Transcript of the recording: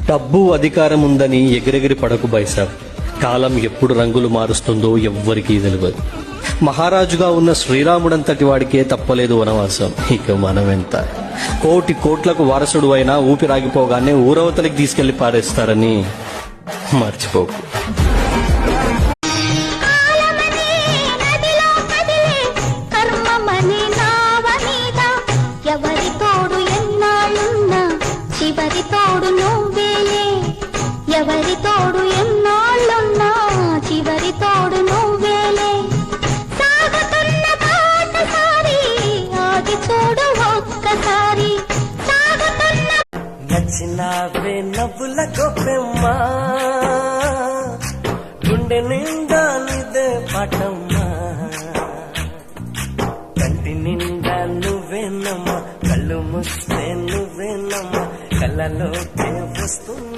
డబ్బు అధికారం ఉందని ఎగిరెగిరి పడకు బైసాబ్. కాలం ఎప్పుడు రంగులు మారుస్తుందో ఎవ్వరికీ తెలియదు. మహారాజుగా ఉన్న శ్రీరాముడంతటి వాడికే తప్పలేదు వనవాసం, ఇక మనమెంత. కోటి కోట్లకు వారసుడు అయినా ఊపిరాగిపోగానే ఊరవతలికి తీసుకెళ్లి పారేస్తారని మర్చిపోకు. ఎవరి తోడు ఎన్నాళ్ళున్నా చివరి తోడు నువ్వేలే. సాగుతున్న బాటసారి ఆగి చూడు ఒక్కసారి. సాగుతున్న నచ్చినావే నవ్వుల గొప్పెమ్మా, గుండె నిండా నిదే పాటమ్మా. కంటి నిండా నువ్వేనమ్మా, కళ్ళు ముస్తే నువ్వేనమ్మా, కళ్ళలోకే వస్తున్నా